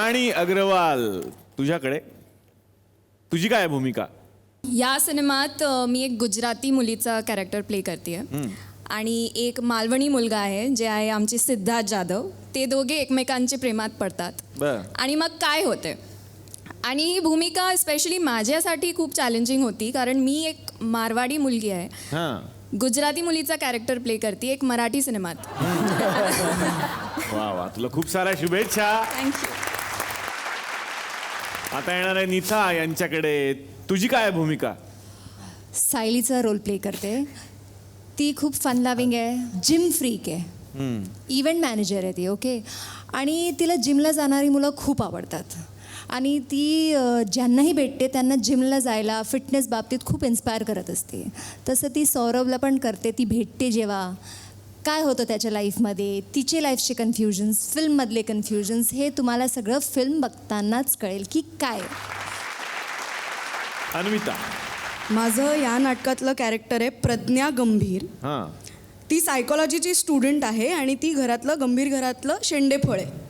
राणी अग्रवाल, तुझ्याकडे तुझी काय भूमिका? या सिनेमात मी एक गुजराती मुलीचा कॅरेक्टर प्ले करते आणि एक मालवणी मुलगा आहे जे आहे आमचे सिद्धार्थ जाधव. ते दोघे एकमेकांचे प्रेमात पडतात बरं. आणि मग काय होते. आणि ही भूमिका स्पेशली माझ्यासाठी खूप चॅलेंजिंग होती कारण मी एक मारवाडी मुलगी आहे, हां. गुजराती मुलीचा कॅरेक्टर प्ले करते एक मराठी सिनेमात. वा वा, तुला खूप साऱ्या शुभेच्छा. थँक्यू. आता येणार आहे निथा यांच्याकडे, तुझी काय भूमिका? सायलीचा रोल प्ले करते. ती खूप फन लविंग आहे, जिम फ्रीक आहे, इव्हेंट मॅनेजर आहे ती. ओके. आणि तिला जिमला जाणारी मुलं खूप आवडतात आणि ती ज्यांनाही भेटते त्यांना जिमला जायला फिटनेस बाबतीत खूप इन्स्पायर करत असते. तसं ती सौरभला पण करते. ती भेटते जेव्हा काय होतं त्याच्या लाईफमध्ये, तिचे लाईफचे कन्फ्युजन्स, फिल्ममधले कन्फ्युजन्स, हे तुम्हाला सगळं फिल्म बघतानाच कळेल की काय. अन्विता. माझं या नाटकातलं कॅरेक्टर आहे प्रज्ञा गंभीर. हां. ती सायकोलॉजीची स्टुडंट आहे आणि ती घरातलं गंभीर घरातलं शेंडेफळ आहे.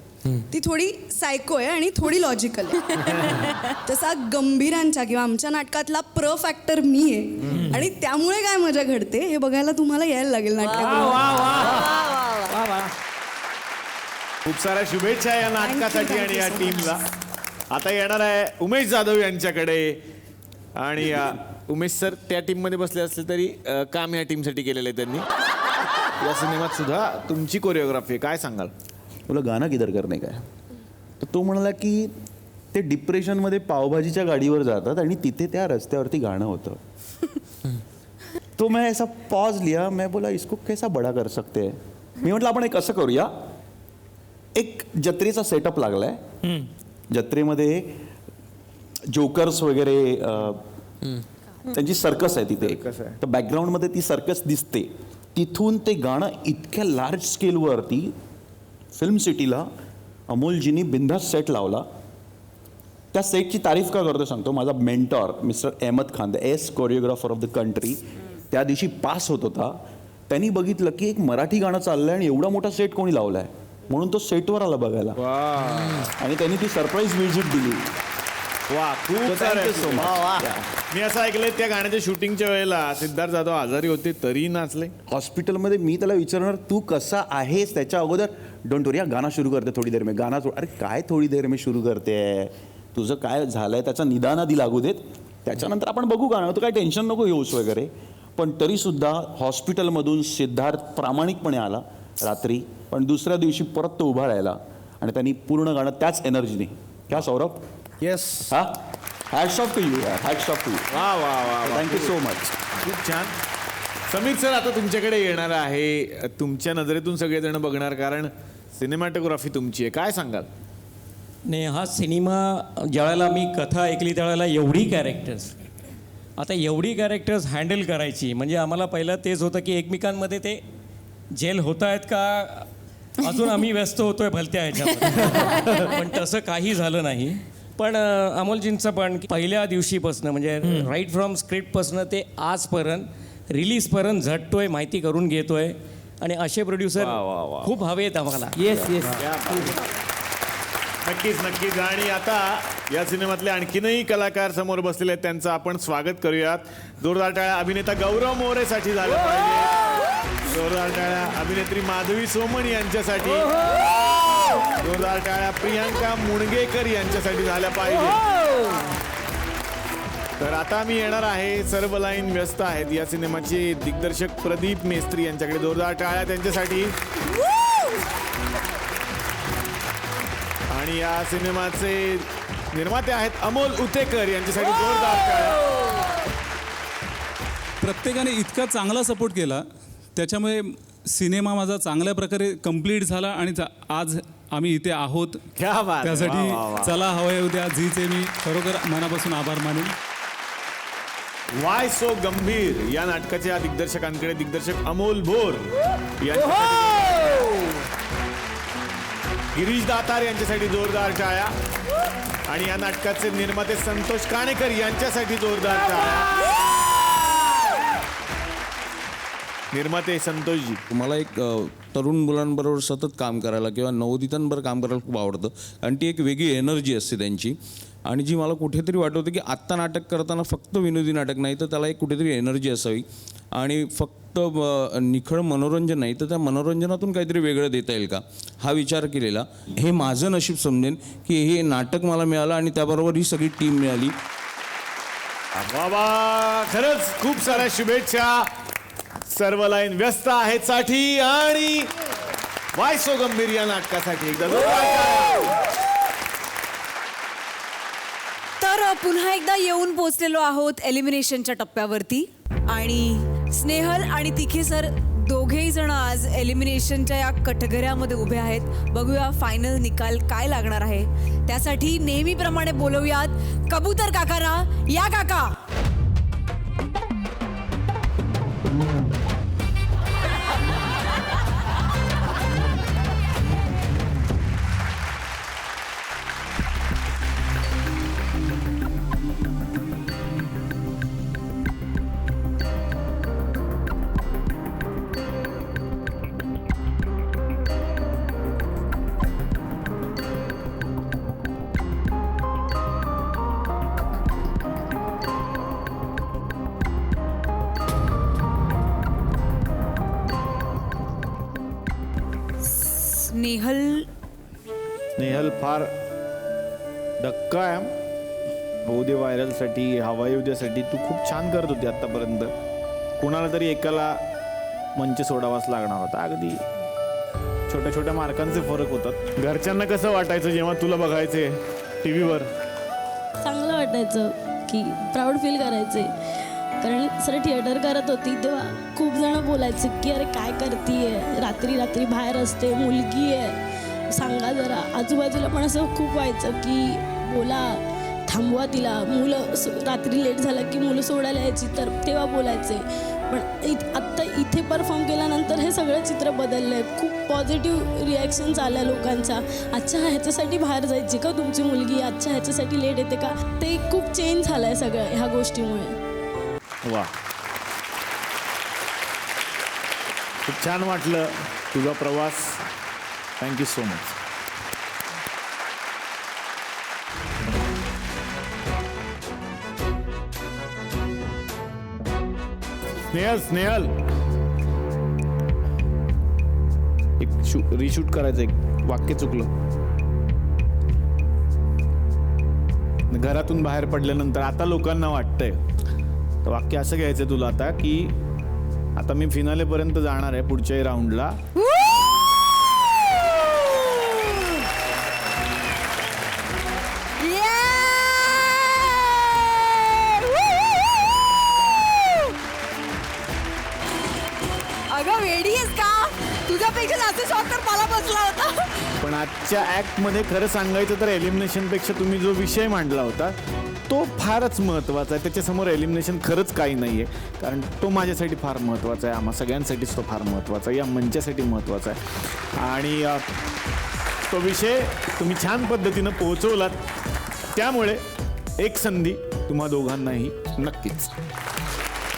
ती थोडी सायको आहे आणि थोडी लॉजिकल आहे. तसा गंभीरांच्या किंवा आमच्या नाटकातला प्र फॅक्टर मी आहे आणि त्यामुळे काय मजा घडते हे बघायला तुम्हाला यायला लागेल नाटकात. खूप साऱ्या शुभेच्छा या नाटकासाठी आणि या टीमला. आता येणार आहे उमेश जाधव यांच्याकडे. आणि उमेश सर त्या टीममध्ये बसले असले तरी काम या टीमसाठी केलेलं आहे त्यांनी. या सिनेमात सुद्धा तुमची कोरिओग्राफी आहे, काय सांगाल? बोला गाना किधर करणे काय. तर तो म्हणाला की ते डिप्रेशनमध्ये पावभाजीच्या गाडीवर जातात आणि तिथे त्या रस्त्यावरती गाणं होतं. तो मैं ऐसा पॉज लिया, मैं बोला इसको कैसा बडा कर सकते हैं. मी म्हटलं आपण एक असं करूया, एक जत्रेचा सेटअप लागलाय, जत्रेमध्ये जोकर्स वगैरे त्यांची सर्कस आहे तिथे. तर बॅकग्राऊंडमध्ये ती सर्कस दिसते, तिथून ते गाणं इतक्या लार्ज स्केलवरती फिल्म सिटीला अमोलजींनी बिंदास सेट लावला. त्या सेटची तारीफ का करतो सांगतो. माझा mentor mister Ahmed Khan, the ace choreographer of the country, त्या दिवशी पास होत होता. त्यांनी बघितलं की एक मराठी गाणं चाललंय आणि एवढा मोठा सेट कोणी लावलाय, म्हणून तो सेटवर आला बघायला आणि त्यांनी ती सरप्राईज व्हिजिट दिली. वा, खूप सारे सो मच. मी असं ऐकलंय त्या गाण्याच्या शूटिंगच्या वेळेला सिद्धार्थ जाधव आजारी होते तरी नाचले हॉस्पिटलमध्ये. मी त्याला विचारणार तू कसा आहेस त्याच्या अगोदर, डोंट वरी, गाणं सुरू करते थोडी देर में, गाणं अरे काय थोडी देर में सुरू करते, तुझं काय झालंय त्याचा निदान आधी लागू देत, त्याच्यानंतर आपण बघू गाणं, तू काय टेन्शन नको घेऊस वगैरे. पण तरीसुद्धा हॉस्पिटलमधून सिद्धार्थ प्रामाणिकपणे आला रात्री, पण दुसऱ्या दिवशी परत तो उभा राहिला आणि त्यांनी पूर्ण गाणं त्याच एनर्जीने. क्या सौरभ? येस. हा, hats off to you, hats off to you. वा वा वा, थँक्यू सो मच. खूप छान. समीर सर आता तुमच्याकडे येणार आहे, तुमच्या नजरेतून सगळेजण बघणार कारण सिनेमॅटोग्राफी तुमची आहे, काय सांगाल? नाही, हा सिनेमा ज्यावेळेला मी कथा ऐकली त्यावेळेला एवढी कॅरेक्टर्स हँडल करायची म्हणजे आम्हाला पहिलं तेच होतं की एकमेकांमध्ये ते जेल होत आहेत का अजून आम्ही व्यस्त होतोय भलत्या ह्याच्यामध्ये. पण तसं काही झालं नाही. पण अमोलजींचं पण पहिल्या दिवशीपासून म्हणजे राईट फ्रॉम स्क्रिप्टपासून ते आजपर्यंत रिलीजपर्यंत झटतोय, माहिती करून घेतोय आणि असे प्रोड्युसर खूप हवेत आम्हाला. Yes yes. नक्कीच नक्कीच. आणि आता या सिनेमातले आणखीनही कलाकार समोर बसलेले आहेत, त्यांचं आपण स्वागत करूयात. जोरदार टाळ्या अभिनेता गौरव मोरेसाठी झालं पाहिजे, जोरदार टाळ्या अभिनेत्री माधवी सोमन यांच्यासाठी, जोरदार टाळ्या प्रियांका मुणगेकर यांच्यासाठी झाल्या पाहिजे. तर आता मी येणार आहे सर्व लाईन व्यस्त आहेत या सिनेमाचे दिग्दर्शक प्रदीप मेस्त्री यांच्याकडे. जोरदार टाळ्या त्यांच्यासाठी. आणि या सिनेमाचे निर्माते आहेत अमोल उतेकर यांच्यासाठी जोरदार टाळ्या. प्रत्येकाने इतका चांगला सपोर्ट केला त्याच्यामुळे सिनेमा माझा चांगल्या प्रकारे कंप्लीट झाला आणि आज आम्ही इथे आहोत. क्या बात. त्यासाठी चला हवंय उद्या झीचे मी खरोखर मनापासून आभार मानेन. वाय सो गंभीर या नाटकाच्या दिग्दर्शकांकडे दिग्दर्शक अमोल भोर यांच्यासाठी, गिरीश दातार यांच्यासाठी जोरदार टाळ्या. आणि या नाटकाचे निर्माते संतोष काणेकर यांच्यासाठी जोरदार टाळ्या. निर्माते संतोषजी. मला एक तरुण मुलांबरोबर सतत काम करायला किंवा नवोदितांबरोबर काम करायला खूप आवडतं आणि ती एक वेगळी एनर्जी असते त्यांची आणि जी मला कुठेतरी वाटवते की आत्ता नाटक करताना फक्त विनोदी नाटक नाही तर त्याला एक कुठेतरी एनर्जी असावी आणि फक्त निखळ मनोरंजन नाही तर त्या मनोरंजनातून काहीतरी वेगळं देता येईल का हा विचार केलेला. हे माझं नशीब समजेन की हे नाटक मला मिळालं आणि त्याबरोबर ही सगळी टीम मिळाली. बाबा खरंच खूप साऱ्या शुभेच्छा. सर्व लाईन व्यस्त आहेत साठी आणि वाय सो गंभीर या नाटकासाठी एकदा जोरदार टाळ्या. तर पुन्हा एकदा येऊन पोचलेलो आहोत एलिमिनेशनच्या टप्प्यावरती आणि स्नेहल आणि तिखे सर दोघेही जण आज एलिमिनेशनच्या या कटघऱ्यामध्ये उभे आहेत. बघूया फायनल निकाल काय लागणार आहे. त्यासाठी नेहमीप्रमाणे बोलवूयात कबूतर काकांना. या काका. स्नेहल फार धक्का आहे. होऊ दे व्हायरलसाठी हवा येऊ द्यासाठी तू खूप छान करत होती आतापर्यंत. कुणाला तरी एकाला मंच सोडावाच लागणार होता. अगदी छोट्या छोट्या मार्कांचे फरक होतात. घरच्यांना कसं वाटायचं जेव्हा तुला बघायचे टीव्हीवर? चांगलं वाटायचं की प्राऊड फील करायचे कारण सर थिएटर करत होती तेव्हा खूप जण बोलायचे की अरे काय करतीये, रात्री रात्री बाहेर असते, मुलगी आहे, सांगा जरा. आजूबाजूला पण असं खूप व्हायचं की बोला, थांबवा तिला. मुलं रात्री लेट झालं की मुलं सोडायला यायची तर तेव्हा बोलायचे. पण आत्ता इथे परफॉर्म केल्यानंतर हे सगळं चित्र बदललं आहे. खूप पॉझिटिव्ह रिॲक्शन्स आल्या लोकांच्या. अच्छा ह्याच्यासाठी बाहेर जायची का तुमची मुलगी, अच्छा ह्याच्यासाठी लेट येते का. ते खूप चेंज झालं आहे सगळं ह्या गोष्टीमुळे. वा, खूप छान वाटलं तुझा प्रवास. Thank you so much. स्नेहल एक रिशूट करायचं. एक वाक्य चुकलं. घरातून बाहेर पडल्यानंतर आता लोकांना वाटतंय तर वाक्य असं घ्यायचं तुला आता की आता मी फिनालेपर्यंत जाणार आहे पुढच्याही राऊंडला. अगं वेडी आहेस का? तुझ्यापेक्षा जास्त शॉक तर मला बसला होता. पण आजच्या ऍक्टमध्ये खरं सांगायचं तर एलिमिनेशनपेक्षा तुम्ही जो विषय मांडला होता तो फारच महत्त्वाचा आहे. त्याच्यासमोर एलिमिनेशन खरंच काही नाही आहे कारण तो माझ्यासाठी फार महत्त्वाचा आहे. आम्हा सगळ्यांसाठीच तो फार महत्त्वाचा आहे. या मंचासाठी महत्त्वाचा आहे आणि तो विषय तुम्ही छान पद्धतीनं पोहोचवलात. त्यामुळे एक संधी तुम्हा दोघांनाही नक्कीच.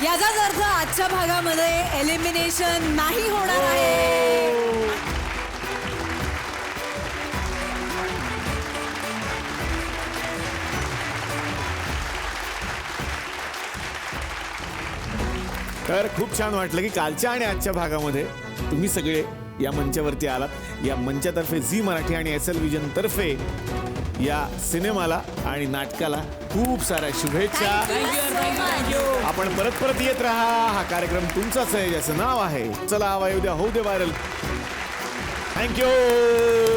याचाच अर्थ आजच्या भागामध्ये एलिमिनेशन नाही होणार आहे. तर खूप छान वाटलं की कालच्या आणि आजच्या भागामध्ये तुम्ही सगळे या मंचावरती आलात. या मंचातर्फे झी मराठी आणि SL विजन तर्फे या सिनेमाला आणि नाटकाला खूप साऱ्या शुभेच्छा. आपण परत येत राहा. हा कार्यक्रम तुमचाच आहे ज्याचं नाव आहे चला हवा येऊ द्या होऊ दे व्हायरल. थँक्यू.